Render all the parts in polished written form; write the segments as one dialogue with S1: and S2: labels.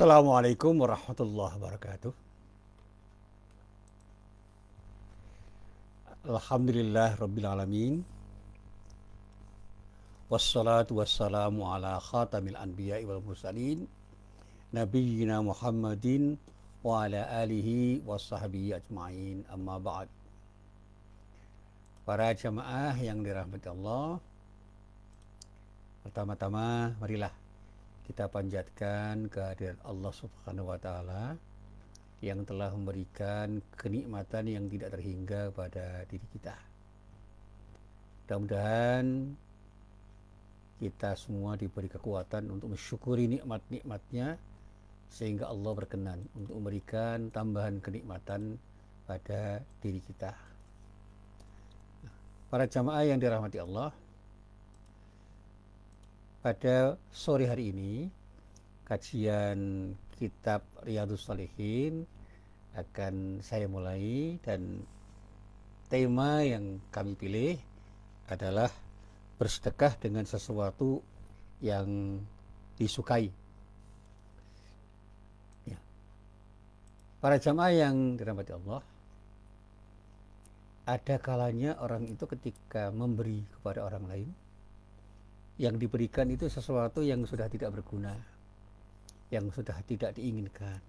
S1: Assalamualaikum warahmatullahi wabarakatuh. Alhamdulillah Rabbil Alamin. Wassalatu wassalamu ala khatamil anbiya'i wal mursalin Nabiyyina Muhammadin wa ala alihi wa sahbihi ajma'in, amma ba'd. Para jamaah yang dirahmati Allah, pertama-tama marilah kita panjatkan kehadirat Allah Subhanahu wa Ta'ala yang telah memberikan kenikmatan yang tidak terhingga pada diri kita. Mudah-mudahan kita semua diberi kekuatan untuk mensyukuri nikmat-nikmatnya, sehingga Allah berkenan untuk memberikan tambahan kenikmatan pada diri kita. Para jamaah yang dirahmati Allah, pada sore hari ini kajian kitab Riyadhus Shalihin akan saya mulai, dan tema yang kami pilih adalah bersedekah dengan sesuatu yang disukai. Ya. Para jamaah yang dirahmati Allah, ada kalanya orang itu ketika memberi kepada orang lain, yang diberikan itu sesuatu yang sudah tidak berguna, yang sudah tidak diinginkan,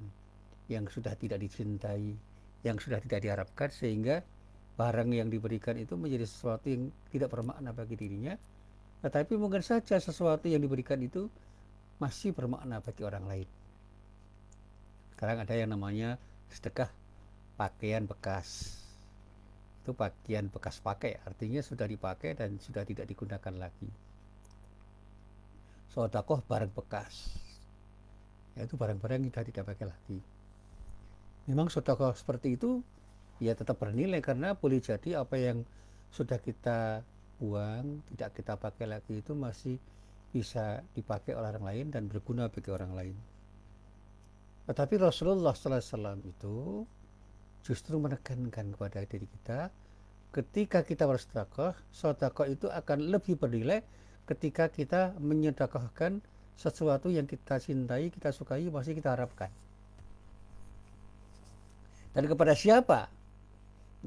S1: yang sudah tidak dicintai, yang sudah tidak diharapkan, sehingga barang yang diberikan itu menjadi sesuatu yang tidak bermakna bagi dirinya. Tetapi mungkin saja sesuatu yang diberikan itu masih bermakna bagi orang lain. Sekarang ada yang namanya sedekah pakaian bekas. Itu pakaian bekas pakai, artinya sudah dipakai dan sudah tidak digunakan lagi. Sedekah barang bekas, yaitu barang-barang yang sudah tidak pakai lagi. Memang sedekah seperti itu ya tetap bernilai, karena boleh jadi apa yang sudah kita buang, tidak kita pakai lagi, itu masih bisa dipakai oleh orang lain dan berguna bagi orang lain. Tetapi Rasulullah SAW itu justru menekankan kepada diri kita, ketika kita bersedekah, sedekah itu akan lebih bernilai ketika kita menyedekahkan sesuatu yang kita cintai, kita sukai, masih kita harapkan. Dan kepada siapa?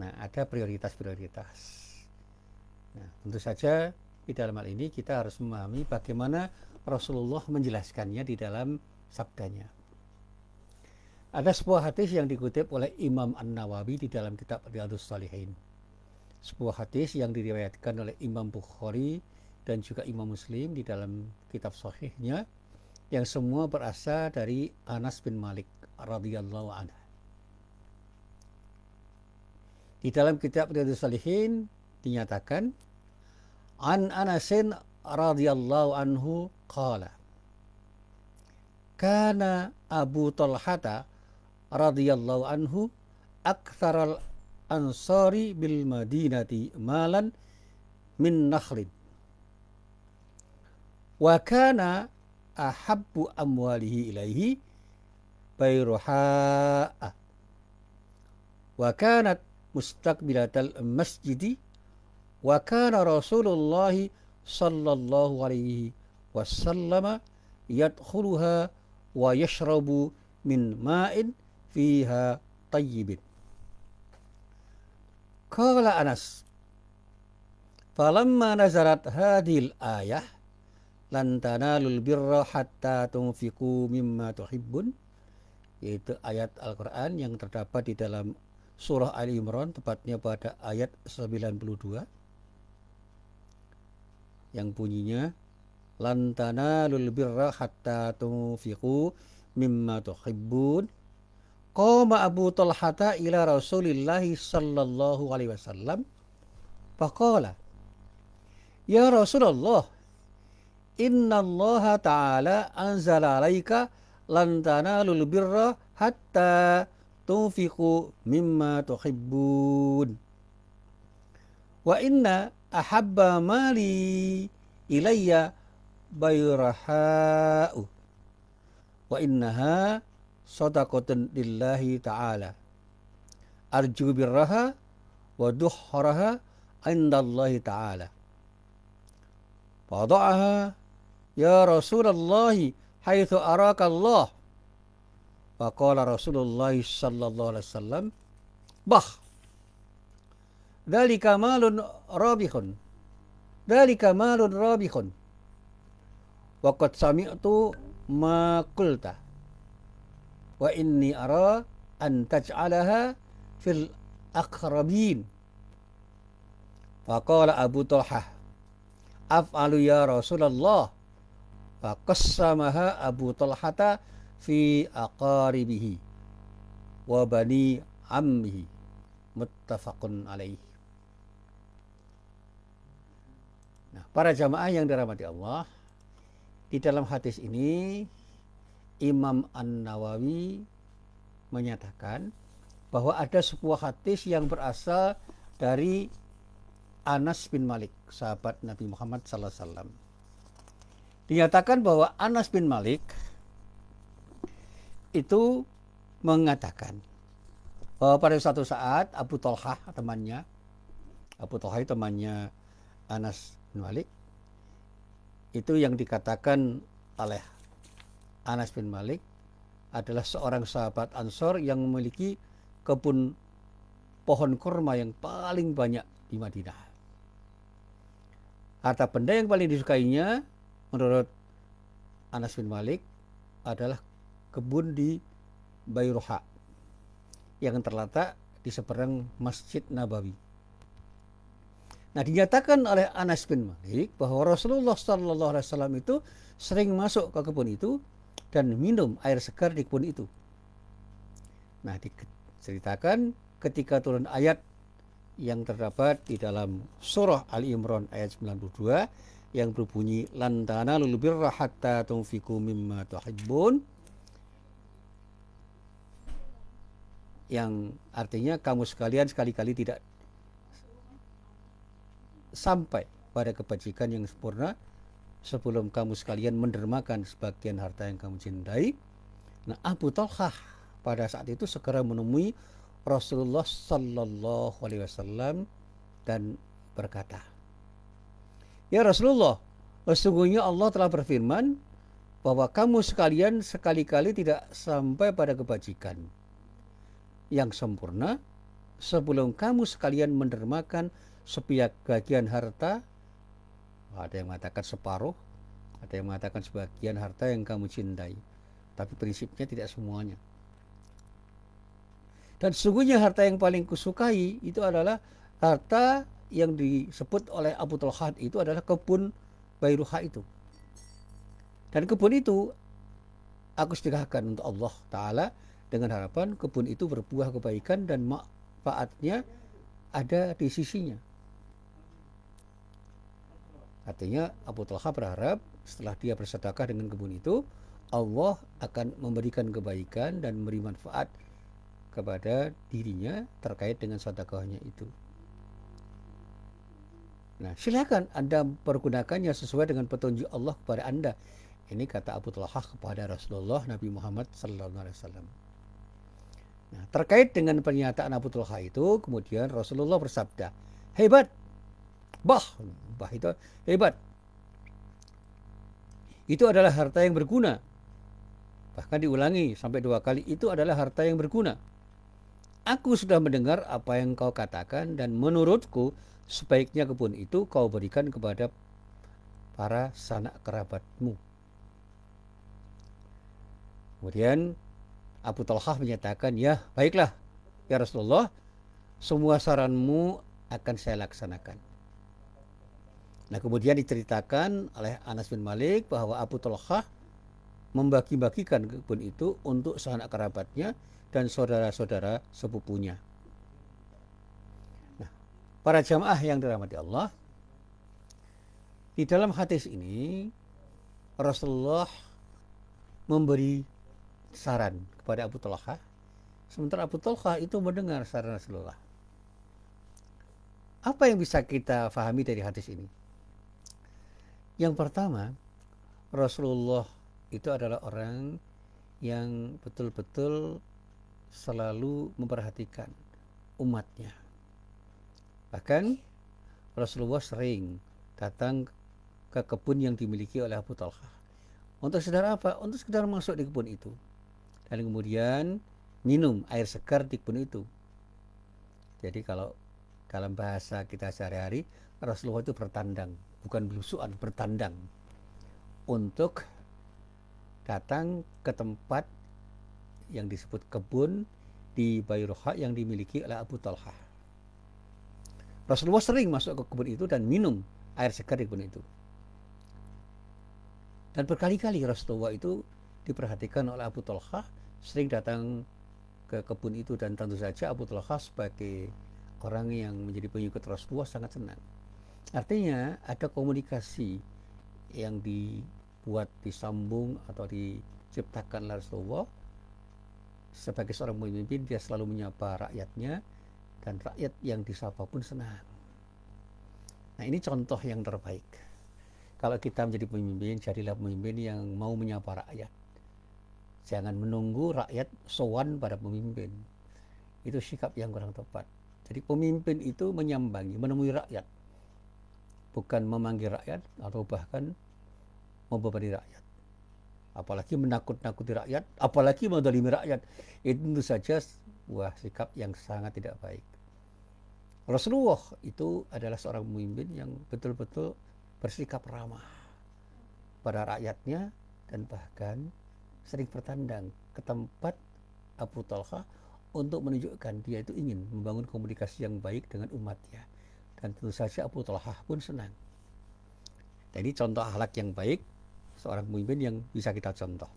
S1: Nah, ada prioritas-prioritas. Nah, tentu saja di dalam hal ini kita harus memahami bagaimana Rasulullah menjelaskannya di dalam sabdanya. Ada sebuah hadis yang dikutip oleh Imam An-Nawawi di dalam kitab Riyadhus Shalihin. Sebuah hadis yang diriwayatkan oleh Imam Bukhari dan juga Imam Muslim di dalam kitab sahihnya, yang semua berasal dari Anas bin Malik radhiyallahu anhu. Di dalam kitab Riyadhus Shalihin dinyatakan, an Anasin radhiyallahu anhu qala, kana Abu Talhata radhiyallahu anhu aktsaral ansari bil madinati malan min nakhlin, wa kana ahabbu amwalihi ilaihi bayruha'a, wa kanat mustaqbilatal masjidi, wa kana Rasulullah sallallahu alaihi wasallam yadkhuluha wa yashrabu min ma'in fiha tayyibin. Qala Anas, falamma nazarat hadhil ayah lan tanalul birra hatta tunfiqu mimma tuhibbun, yaitu ayat Al-Quran yang terdapat di dalam surah Ali Imran, tepatnya pada ayat 92, yang bunyinya lan tanalul birra hatta tunfiqu mimma tuhibbun. Qama Abu Talhata ila Rasulillahi sallallahu alaihi wasallam faqala, ya Rasulullah, inna Allah ta'ala anzala alaika lan tanalul birra hatta tunfiqu mimma tuhibbun, wa inna ahabba mali ilayya bayraha'u, wa innaha sadaqatun lillahi ta'ala arju birraha wa duhraha indallahi ta'ala, wada'aha ya Rasulullah haitsu araka Allah, Faqala Rasulullah sallallahu alaihi wasallam, bah, dzalika malun rabihun, dzalika malun rabihun. Wa qad sami'tu ma qulta wa inni ara an taj'alaha fil aqrabin. Faqala Abu Talhah, af'alu ya Rasulullah. Faqassamaha Abu Talhata fi aqaribihi wa bani ammihi. Muttafaqun alaih. Nah, para jamaah yang dirahmati Allah, di dalam hadis ini Imam An-Nawawi menyatakan bahwa ada sebuah hadis yang berasal dari Anas bin Malik, sahabat Nabi Muhammad SAW. Dinyatakan bahwa Anas bin Malik itu mengatakan bahwa pada suatu saat Abu Talhah temannya Anas bin Malik, itu yang dikatakan oleh Anas bin Malik adalah seorang sahabat Ansor yang memiliki kebun pohon kurma yang paling banyak di Madinah. Harta benda yang paling disukainya menurut Anas bin Malik adalah kebun di Bayruha yang terletak di seberang Masjid Nabawi. Nah, dinyatakan oleh Anas bin Malik bahwa Rasulullah SAW itu sering masuk ke kebun itu dan minum air segar di kebun itu. Nah, diceritakan ketika turun ayat yang terdapat di dalam surah Ali Imran ayat 92 yang berbunyi lan tanalul birra hatta tunfiqu mimma tuhibbun, yang artinya kamu sekalian sekali-kali tidak sampai pada kebajikan yang sempurna sebelum kamu sekalian mendermakan sebagian harta yang kamu cintai. Nah, Abu Talhah pada saat itu segera menemui Rasulullah sallallahu alaihi wasallam dan berkata, "Ya Rasulullah, sesungguhnya Allah telah berfirman bahwa kamu sekalian sekali-kali tidak sampai pada kebajikan yang sempurna sebelum kamu sekalian mendermakan sebagian harta." Ada yang mengatakan separuh, ada yang mengatakan sebagian harta yang kamu cintai. Tapi prinsipnya tidak semuanya. Dan sesungguhnya harta yang paling kusukai itu adalah harta yang disebut oleh Abu Talhah itu adalah kebun Bayruha itu. Dan kebun itu aku sedekahkan untuk Allah Ta'ala dengan harapan kebun itu berbuah kebaikan dan manfaatnya ada di sisinya. Artinya Abu Talhah berharap setelah dia bersedekah dengan kebun itu, Allah akan memberikan kebaikan dan memberi manfaat kepada dirinya terkait dengan sedekahnya itu. Nah, silakan Anda pergunakannya sesuai dengan petunjuk Allah kepada Anda. Ini kata Abu Talhah kepada Rasulullah Nabi Muhammad SAW. Nah, terkait dengan pernyataan Abu Talhah itu, kemudian Rasulullah bersabda, hebat, bah itu hebat. Itu adalah harta yang berguna. Bahkan diulangi sampai 2 kali, itu adalah harta yang berguna. Aku sudah mendengar apa yang kau katakan dan menurutku sebaiknya kebun itu kau berikan kepada para sanak kerabatmu. Kemudian Abu Talhah menyatakan, ya baiklah ya Rasulullah, semua saranmu akan saya laksanakan. Nah, kemudian diceritakan oleh Anas bin Malik bahwa Abu Talhah membagi-bagikan kebun itu untuk sanak kerabatnya dan saudara-saudara sepupunya. Nah, para jamaah yang dirahmati Allah, di dalam hadis ini Rasulullah memberi saran kepada Abu Talhah, sementara Abu Talhah itu mendengar saran Rasulullah. Apa yang bisa kita fahami dari hadis ini? Yang pertama, Rasulullah itu adalah orang yang betul-betul selalu memperhatikan umatnya. Bahkan Rasulullah sering datang ke kebun yang dimiliki oleh Abu Talhah. Untuk sekedar apa? Untuk sekedar masuk di kebun itu. dan kemudian minum air segar di kebun itu. Jadi kalau dalam bahasa kita sehari-hari, Rasulullah itu bertandang, bukan belusuan, bertandang untuk datang ke tempat yang disebut kebun di Bayruha yang dimiliki oleh Abu Talha. Rasulullah sering masuk ke kebun itu dan minum air segar di kebun itu. Dan berkali-kali Rasulullah itu diperhatikan oleh Abu Talha, sering datang ke kebun itu, dan tentu saja Abu Talha sebagai orang yang menjadi pengikut Rasulullah sangat senang. Artinya ada komunikasi yang dibuat, disambung atau diciptakan oleh Rasulullah. Sebagai seorang pemimpin, dia selalu menyapa rakyatnya, dan rakyat yang disapa pun senang. Nah, ini contoh yang terbaik. Kalau kita menjadi pemimpin, jadilah pemimpin yang mau menyapa rakyat. Jangan menunggu rakyat sowan pada pemimpin. Itu sikap yang kurang tepat. Jadi pemimpin itu menyambangi, menemui rakyat, bukan memanggil rakyat atau bahkan membebani rakyat. Apalagi menakut-nakuti rakyat, apalagi mendolimi rakyat. Itu tentu saja sebuah sikap yang sangat tidak baik. Rasulullah itu adalah seorang pemimpin yang betul-betul bersikap ramah pada rakyatnya, dan bahkan sering bertandang ke tempat Abu Talha untuk menunjukkan dia itu ingin membangun komunikasi yang baik dengan umatnya. Dan tentu saja Abu Talha pun senang. Dan ini contoh akhlak yang baik seorang pemimpin yang bisa kita contoh.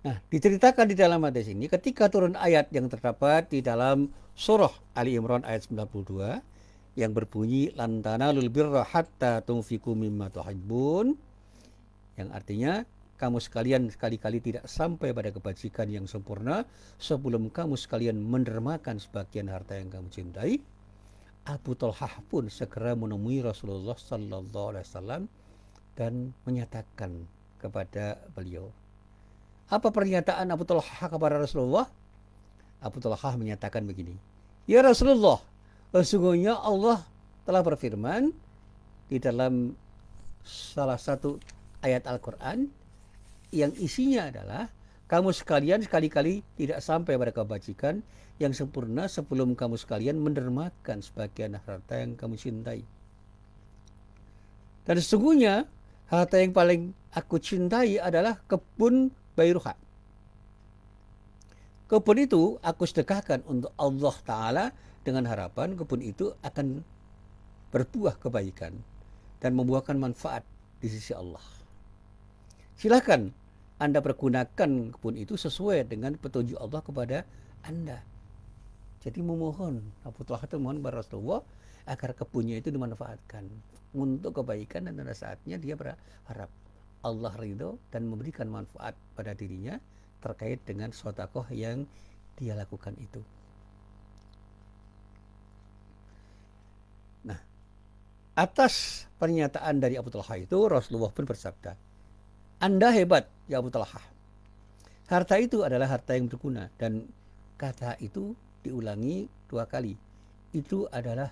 S1: Nah, diceritakan di dalam hadis ini ketika turun ayat yang terdapat di dalam surah Ali Imran ayat 92 yang berbunyi lan tanalul birra hatta tunfiqu mimma tuhibbun, yang artinya kamu sekalian sekali-kali tidak sampai pada kebajikan yang sempurna sebelum kamu sekalian mendermakan sebagian harta yang kamu cintai. Abu Talhah pun segera menemui Rasulullah sallallahu alaihi wasallam dan menyatakan kepada beliau. Apa pernyataan Abu Talhah kepada Rasulullah? Abu Talhah menyatakan begini, ya Rasulullah, sesungguhnya Allah telah berfirman di dalam salah satu ayat Al-Quran yang isinya adalah kamu sekalian sekali-kali tidak sampai pada kebajikan yang sempurna sebelum kamu sekalian mendermakan sebagian harta yang kamu cintai. Dan sesungguhnya harta yang paling aku cintai adalah kebun Bayruha. Kebun itu aku sedekahkan untuk Allah Ta'ala dengan harapan kebun itu akan berbuah kebaikan dan membuahkan manfaat di sisi Allah. Silakan Anda pergunakan kebun itu sesuai dengan petunjuk Allah kepada Anda. Jadi memohon, Abu Talhah itu memohon kepada Rasulullah agar kebunnya itu dimanfaatkan untuk kebaikan, dan pada saatnya dia berharap Allah ridho dan memberikan manfaat pada dirinya terkait dengan sedekah yang dia lakukan itu. Nah, atas pernyataan dari Abu Talhah itu Rasulullah pun bersabda, Anda hebat ya Abu Talhah. Harta itu adalah harta yang berguna, dan kata itu diulangi 2 kali. Itu adalah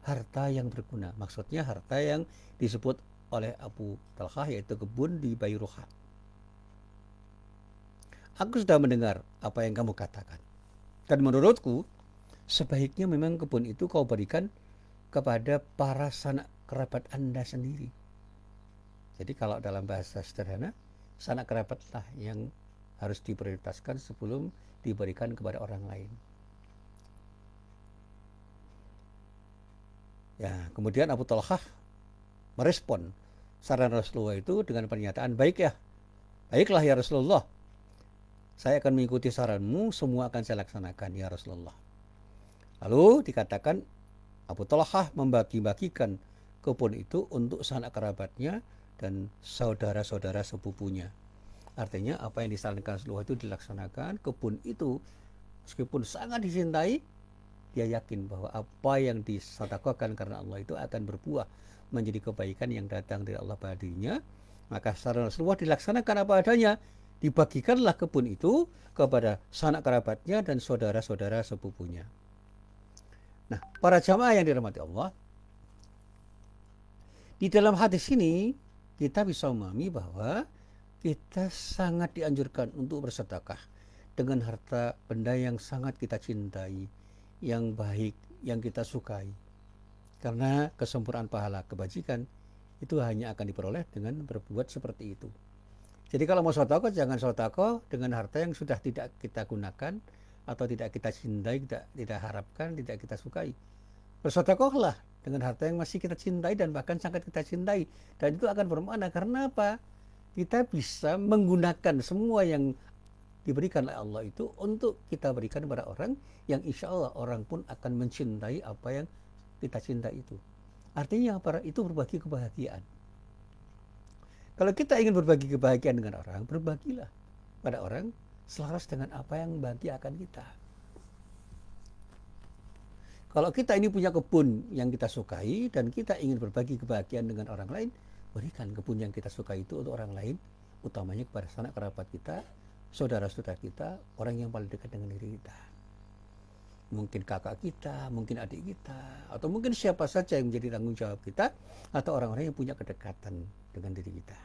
S1: harta yang berguna. Maksudnya harta yang disebut oleh Abu Talhah yaitu kebun di Bayruha. Aku sudah mendengar apa yang kamu katakan. Dan menurutku sebaiknya memang kebun itu kau berikan kepada para sanak kerabat Anda sendiri. Jadi kalau dalam bahasa sederhana, sanak kerabatlah yang harus diprioritaskan sebelum diberikan kepada orang lain. Ya, kemudian Abu Talhah merespon saran Rasulullah itu dengan pernyataan, baiklah ya Rasulullah, saya akan mengikuti saranmu, semua akan saya laksanakan ya Rasulullah. Lalu dikatakan Abu Talhah membagi-bagikan kebun itu untuk sanak kerabatnya dan saudara-saudara sepupunya. Artinya apa yang disarankan Rasulullah itu dilaksanakan. Kebun itu meskipun sangat dicintai, dia yakin bahwa apa yang disedekahkan karena Allah itu akan berbuah menjadi kebaikan yang datang dari Allah pada dirinya. Maka saran Rasulullah dilaksanakan apa adanya. Dibagikanlah kebun itu kepada sanak kerabatnya dan saudara-saudara sepupunya. Nah, para jamaah yang dirahmati Allah, di dalam hadis ini kita bisa memahami bahwa kita sangat dianjurkan untuk bersedekah dengan harta benda yang sangat kita cintai, yang baik, yang kita sukai. Karena kesempurnaan pahala kebajikan itu hanya akan diperoleh dengan berbuat seperti itu. Jadi kalau mau sedekah, jangan sedekah dengan harta yang sudah tidak kita gunakan atau tidak kita cintai, tidak harapkan, tidak kita sukai. Bersedekahlah dengan harta yang masih kita cintai dan bahkan sangat kita cintai. Dan itu akan bermakna karena apa? Kita bisa menggunakan semua yang diberikan oleh Allah itu untuk kita berikan kepada orang yang insya Allah orang pun akan mencintai apa yang kita cintai itu. Artinya apa? Itu berbagi kebahagiaan. Kalau kita ingin berbagi kebahagiaan dengan orang, berbagilah pada orang selaras dengan apa yang membahagiakan kita. Kalau kita ini punya kebun yang kita sukai dan kita ingin berbagi kebahagiaan dengan orang lain, berikan kebun yang kita sukai itu untuk orang lain, utamanya kepada sanak kerabat kita, saudara-saudara kita, orang yang paling dekat dengan diri kita. Mungkin kakak kita, mungkin adik kita, atau mungkin siapa saja yang menjadi tanggung jawab kita, atau orang-orang yang punya kedekatan dengan diri kita.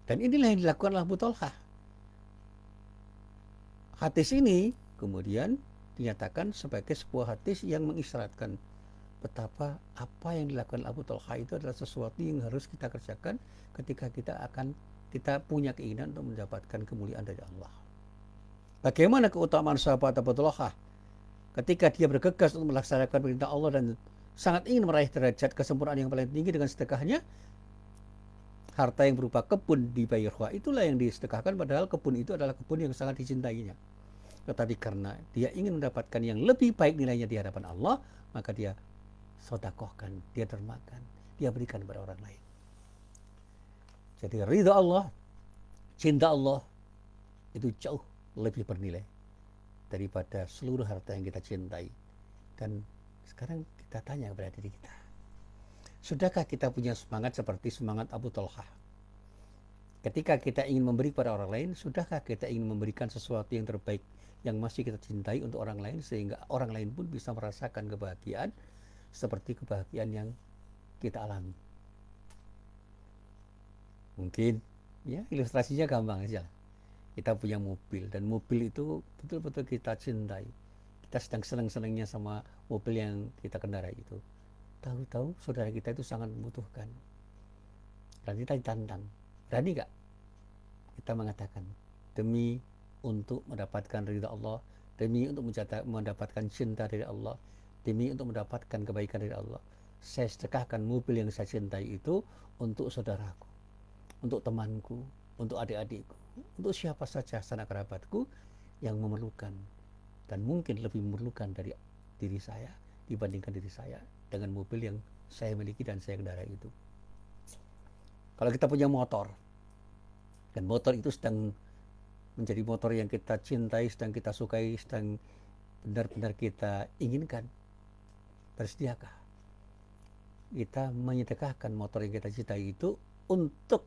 S1: Dan inilah yang dilakukan oleh Abu Thalhah. Hadis ini kemudian dinyatakan sebagai sebuah hadis yang mengisyaratkan betapa apa yang dilakukan Abu Thalhah itu adalah sesuatu yang harus kita kerjakan ketika kita punya keinginan untuk mendapatkan kemuliaan dari Allah. Bagaimana keutamaan sahabat Abu Thalhah ketika dia bergegas untuk melaksanakan perintah Allah dan sangat ingin meraih derajat kesempurnaan yang paling tinggi dengan sedekahnya? Harta yang berupa kebun di Bayruha itulah yang disedekahkan, padahal kebun itu adalah kebun yang sangat dicintainya. Tetapi karena dia ingin mendapatkan yang lebih baik nilainya di hadapan Allah, maka dia sedekahkan, dia dermakan, dia berikan kepada orang lain. Jadi ridha Allah, cinta Allah itu jauh lebih bernilai daripada seluruh harta yang kita cintai. Dan sekarang kita tanya kepada diri kita, sudahkah kita punya semangat seperti semangat Abu Thalhah? Ketika kita ingin memberi kepada orang lain, sudahkah kita ingin memberikan sesuatu yang terbaik yang masih kita cintai untuk orang lain, sehingga orang lain pun bisa merasakan kebahagiaan seperti kebahagiaan yang kita alami? Mungkin ya ilustrasinya gampang aja. Kita punya mobil dan mobil itu betul-betul kita cintai. Kita sedang senang-senangnya sama mobil yang kita kendarai itu. Tahu-tahu saudara kita itu sangat membutuhkan. Dan kita ditantang. Berani nggak kita mengatakan, demi untuk mendapatkan ridha Allah, demi untuk mendapatkan cinta dari Allah, demi untuk mendapatkan kebaikan dari Allah, saya sedekahkan mobil yang saya cintai itu untuk saudaraku, untuk temanku, untuk adik-adikku, untuk siapa saja sanak kerabatku yang memerlukan dan mungkin lebih memerlukan dari diri saya dibandingkan diri saya dengan mobil yang saya miliki dan saya kendarai itu. Kalau kita punya motor dan motor itu sedang menjadi motor yang kita cintai, sedang kita sukai, sedang benar-benar kita inginkan, bersediakah kita menyedekahkan motor yang kita cintai itu untuk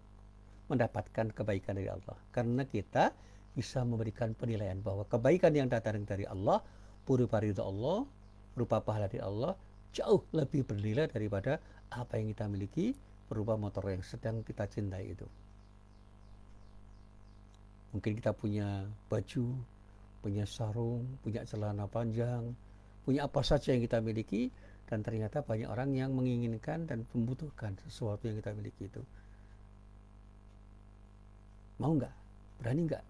S1: mendapatkan kebaikan dari Allah? Karena kita bisa memberikan penilaian bahwa kebaikan yang datang dari Allah, berupa ridha Allah, berupa pahala dari Allah, jauh lebih bernilai daripada apa yang kita miliki berupa motor yang sedang kita cintai itu. Mungkin kita punya baju, punya sarung, punya celana panjang, punya apa saja yang kita miliki, dan ternyata banyak orang yang menginginkan dan membutuhkan sesuatu yang kita miliki itu. Mau nggak? Berani nggak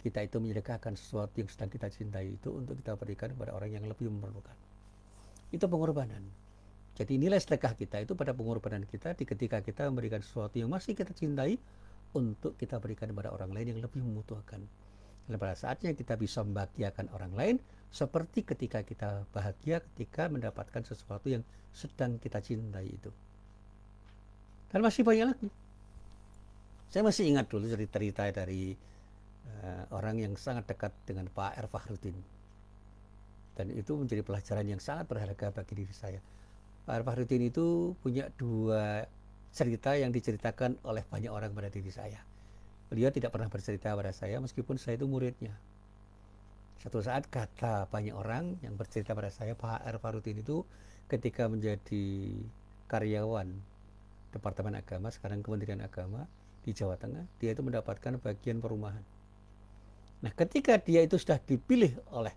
S1: kita itu menyedekahkan sesuatu yang sedang kita cintai itu untuk kita berikan kepada orang yang lebih memerlukan? Itu pengorbanan. Jadi nilai sedekah kita itu pada pengorbanan kita ketika kita memberikan sesuatu yang masih kita cintai untuk kita berikan kepada orang lain yang lebih membutuhkan. Dan pada saatnya kita bisa membahagiakan orang lain seperti ketika kita bahagia ketika mendapatkan sesuatu yang sedang kita cintai itu. Dan masih banyak lagi. Saya masih ingat dulu cerita dari orang yang sangat dekat dengan Pak R. Fahrudin. Dan itu menjadi pelajaran yang sangat berharga bagi diri saya. Pak R. Fahrudin itu punya dua cerita yang diceritakan oleh banyak orang pada diri saya. Beliau tidak pernah bercerita pada saya meskipun saya itu muridnya. Satu saat kata banyak orang yang bercerita pada saya, Pak R. Fahrudin itu ketika menjadi karyawan Departemen Agama, sekarang Kementerian Agama, di Jawa Tengah, dia itu mendapatkan bagian perumahan. Nah, ketika dia itu sudah dipilih oleh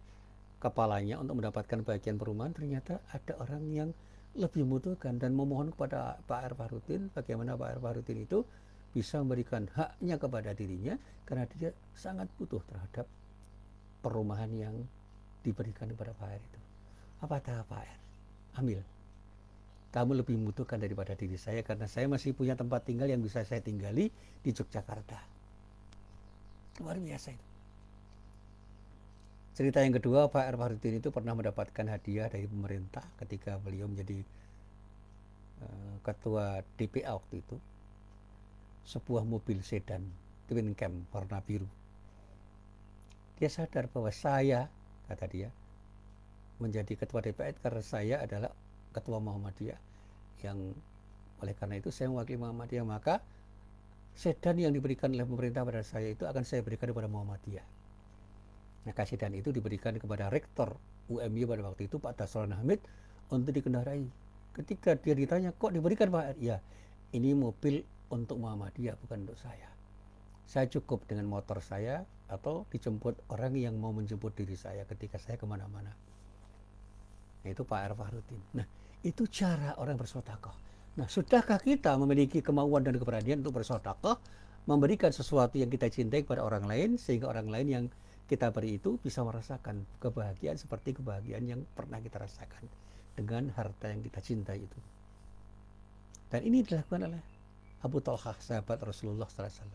S1: kepalanya untuk mendapatkan bagian perumahan, ternyata ada orang yang lebih membutuhkan dan memohon kepada Pak R. Fahrudin bagaimana Pak R. Fahrudin itu bisa memberikan haknya kepada dirinya karena dia sangat butuh terhadap perumahan yang diberikan kepada Pak R itu. Apa kata Pak R? Ambil. Kamu lebih membutuhkan daripada diri saya karena saya masih punya tempat tinggal yang bisa saya tinggali di Yogyakarta. Luar biasa itu. Cerita yang kedua, Pak R. Fahrudin itu pernah mendapatkan hadiah dari pemerintah ketika beliau menjadi ketua DPA waktu itu. Sebuah mobil sedan Twin Cam warna biru. Dia sadar bahwa saya, kata dia, menjadi ketua DPR karena saya adalah ketua Muhammadiyah, yang oleh karena itu saya mewakili Muhammadiyah, maka sedan yang diberikan oleh pemerintah pada saya itu akan saya berikan kepada Muhammadiyah. Maka sedan itu diberikan kepada rektor UMY pada waktu itu Pak Dasrul Hamid untuk dikendarai. Ketika dia ditanya, kok diberikan Pak? Ya, ini mobil untuk Muhammadiyah bukan untuk saya. Saya cukup dengan motor saya atau dijemput orang yang mau menjemput diri saya ketika saya kemana-mana. Itu Pak R. Fahrudin. Nah, itu cara orang bersedekah. Nah, sudahkah kita memiliki kemauan dan keberanian untuk bersedekah, memberikan sesuatu yang kita cintai kepada orang lain, sehingga orang lain yang kita beri itu bisa merasakan kebahagiaan seperti kebahagiaan yang pernah kita rasakan dengan harta yang kita cintai itu. Dan ini dilakukan oleh Abu Talhah, sahabat Rasulullah SAW.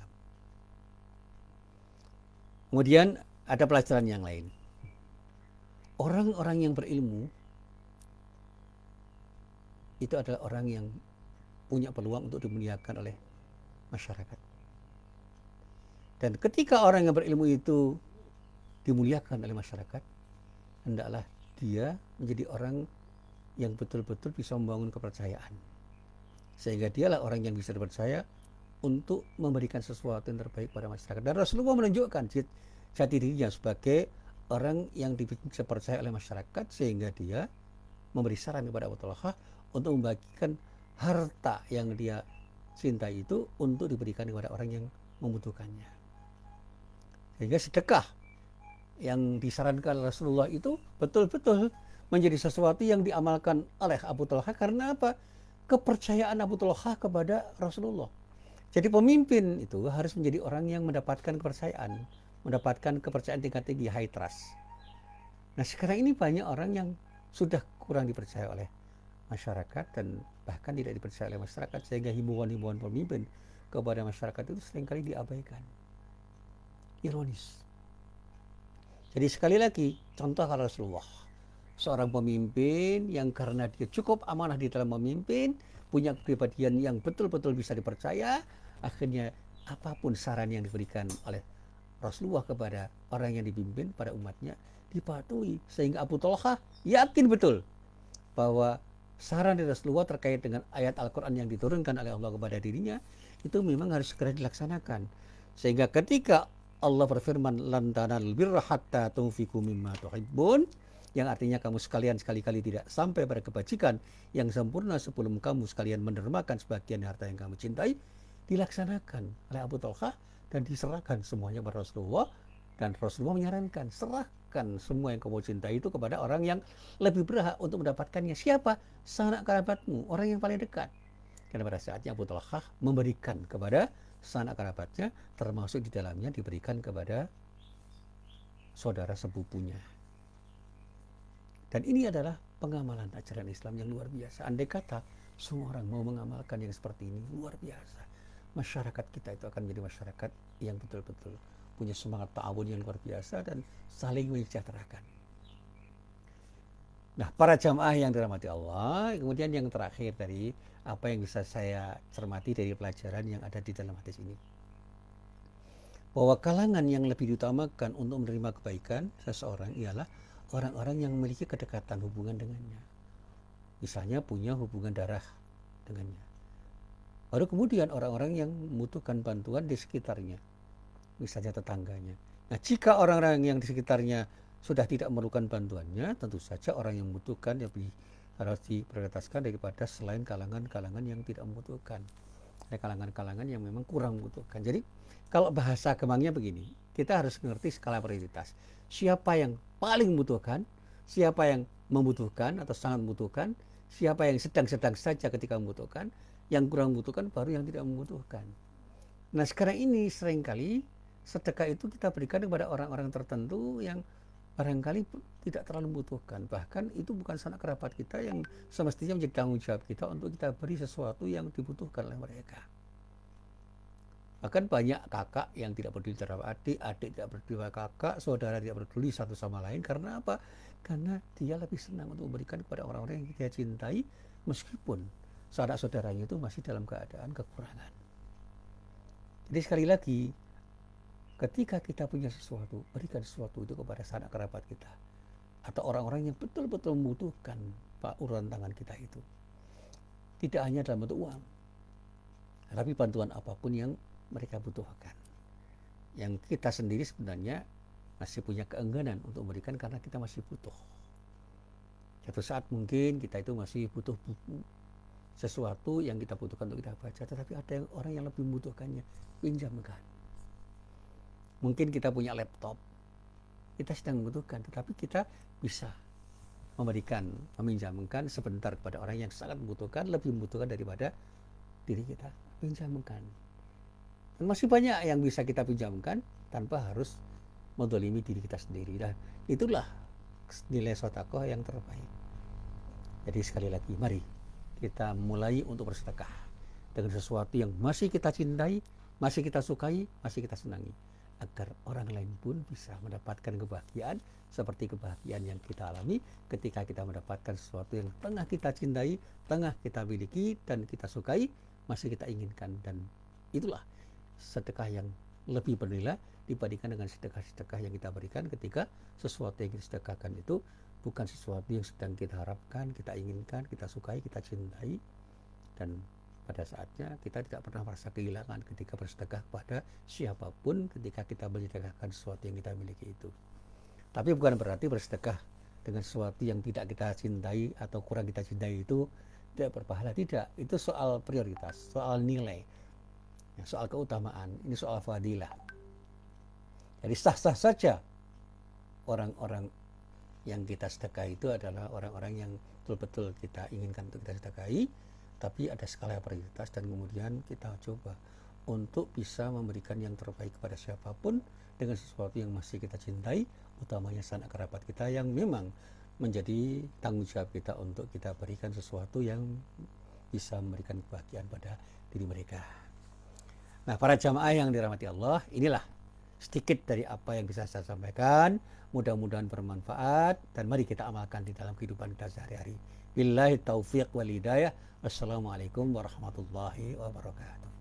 S1: Kemudian ada pelajaran yang lain. Orang-orang yang berilmu itu adalah orang yang punya peluang untuk dimuliakan oleh masyarakat. Dan ketika orang yang berilmu itu dimuliakan oleh masyarakat, hendaklah dia menjadi orang yang betul-betul bisa membangun kepercayaan. Sehingga dialah orang yang bisa dipercaya untuk memberikan sesuatu yang terbaik pada masyarakat. Dan Rasulullah menunjukkan jati dirinya sebagai orang yang bisa dipercaya oleh masyarakat, sehingga dia memberi saran kepada Abu Talhah untuk membagikan harta yang dia cintai itu untuk diberikan kepada orang yang membutuhkannya. Sehingga sedekah yang disarankan Rasulullah itu betul-betul menjadi sesuatu yang diamalkan oleh Abu Talhah. Karena apa? Kepercayaan Abu Talhah kepada Rasulullah. Jadi pemimpin itu harus menjadi orang yang mendapatkan kepercayaan tingkat tinggi, high trust. Nah, sekarang ini banyak orang yang sudah kurang dipercaya oleh masyarakat dan bahkan tidak dipercaya oleh masyarakat, sehingga himbauan-himbauan pemimpin kepada masyarakat itu seringkali diabaikan. Ironis. Jadi sekali lagi, contoh kalau Rasulullah, seorang pemimpin yang karena dia cukup amanah di dalam memimpin, punya kepribadian yang betul-betul bisa dipercaya, akhirnya apapun saran yang diberikan oleh Rasulullah kepada orang yang dipimpin, pada umatnya, dipatuhi. Sehingga Abu Talhah yakin betul bahwa saran dari Rasulullah terkait dengan ayat Al-Quran yang diturunkan oleh Allah kepada dirinya, itu memang harus segera dilaksanakan. Sehingga ketika Allah berfirman, lan tanalul birra hatta tunfiqu mimma tuhibbun, yang artinya kamu sekalian sekali-kali tidak sampai pada kebajikan yang sempurna sebelum kamu sekalian mendermakan sebagian harta yang kamu cintai, dilaksanakan oleh Abu Talhah dan diserahkan semuanya kepada Rasulullah. Dan Rasulullah menyarankan, serahkan semua yang kamu cintai itu kepada orang yang lebih berhak untuk mendapatkannya. Siapa? Sanak kerabatmu, orang yang paling dekat. Karena pada saatnya Abu Talhah memberikan kepada sanak kerabatnya, termasuk di dalamnya diberikan kepada saudara sepupunya. Dan ini adalah pengamalan ajaran Islam yang luar biasa. Andai kata semua orang mau mengamalkan yang seperti ini, luar biasa. Masyarakat kita itu akan menjadi masyarakat yang betul-betul punya semangat ta'awun yang luar biasa dan saling mensejahterakan. Nah, para jamaah yang dirahmati Allah, kemudian yang terakhir dari apa yang bisa saya cermati dari pelajaran yang ada di dalam hadis ini, bahwa kalangan yang lebih diutamakan untuk menerima kebaikan seseorang ialah orang-orang yang memiliki kedekatan hubungan dengannya. Misalnya punya hubungan darah dengannya. Baru kemudian orang-orang yang membutuhkan bantuan di sekitarnya, misalnya tetangganya. Nah, jika orang-orang yang di sekitarnya sudah tidak memerlukan bantuannya, tentu saja orang yang membutuhkan lebih harus diprioritaskan daripada selain kalangan-kalangan yang tidak membutuhkan. ada kalangan-kalangan yang memang kurang membutuhkan. Jadi kalau bahasa gampangnya begini, kita harus mengerti skala prioritas. Siapa yang paling membutuhkan, siapa yang membutuhkan atau sangat membutuhkan, siapa yang sedang-sedang saja ketika membutuhkan, yang kurang membutuhkan baru yang tidak membutuhkan. Nah sekarang ini seringkali sedekah itu kita berikan kepada orang-orang tertentu yang barangkali tidak terlalu membutuhkan. Bahkan itu bukan sanak kerabat kita yang semestinya menjadi tanggung jawab kita untuk kita beri sesuatu yang dibutuhkan oleh mereka. Bahkan banyak kakak yang tidak peduli terhadap adik, adik tidak peduli terhadap kakak, saudara tidak peduli satu sama lain. Karena apa? Karena dia lebih senang untuk memberikan kepada orang-orang yang dia cintai, meskipun sanak saudaranya itu masih dalam keadaan kekurangan. Jadi sekali lagi, ketika kita punya sesuatu, berikan sesuatu itu kepada sanak kerabat kita atau orang-orang yang betul-betul membutuhkan uluran tangan kita itu. Tidak hanya dalam bentuk uang, tapi bantuan apapun yang mereka butuhkan. Yang kita sendiri sebenarnya masih punya keengganan untuk memberikan karena kita masih butuh. Suatu saat mungkin kita itu masih butuh buku, sesuatu yang kita butuhkan untuk kita baca, tetapi ada orang yang lebih membutuhkannya, pinjamkan. Mungkin kita punya laptop, kita sedang membutuhkan, tetapi kita bisa memberikan, meminjamkan sebentar kepada orang yang sangat membutuhkan, lebih membutuhkan daripada diri kita, pinjamkan. Dan masih banyak yang bisa kita pinjamkan tanpa harus mendolimi diri kita sendiri. Dan itulah nilai sedekah yang terbaik. Jadi sekali lagi, mari kita mulai untuk bersedekah dengan sesuatu yang masih kita cintai, masih kita sukai, masih kita senangi, agar orang lain pun bisa mendapatkan kebahagiaan seperti kebahagiaan yang kita alami ketika kita mendapatkan sesuatu yang tengah kita cintai, tengah kita miliki dan kita sukai, masih kita inginkan. Dan itulah sedekah yang lebih bernilai dibandingkan dengan sedekah-sedekah yang kita berikan ketika sesuatu yang kita sedekahkan itu bukan sesuatu yang sedang kita harapkan, kita inginkan, kita sukai, kita cintai, dan pada saatnya kita tidak pernah merasa kehilangan ketika bersedekah kepada siapapun ketika kita menyedekahkan sesuatu yang kita miliki itu. Tapi bukan berarti bersedekah dengan sesuatu yang tidak kita cintai atau kurang kita cintai itu tidak berpahala. Tidak, itu soal prioritas, soal nilai, soal keutamaan, ini soal fadilah. Jadi sah-sah saja orang-orang yang kita sedekah itu adalah orang-orang yang betul-betul kita inginkan untuk kita sedekahi, tapi ada skala prioritas dan kemudian kita coba untuk bisa memberikan yang terbaik kepada siapapun dengan sesuatu yang masih kita cintai, utamanya sanak kerabat kita yang memang menjadi tanggung jawab kita untuk kita berikan sesuatu yang bisa memberikan kebahagiaan pada diri mereka. Nah, para jamaah yang dirahmati Allah, inilah sedikit dari apa yang bisa saya sampaikan. Mudah-mudahan bermanfaat dan mari kita amalkan di dalam kehidupan kita sehari-hari. Billahi taufiq wal hidayah. Wassalamualaikum warahmatullahi wabarakatuh.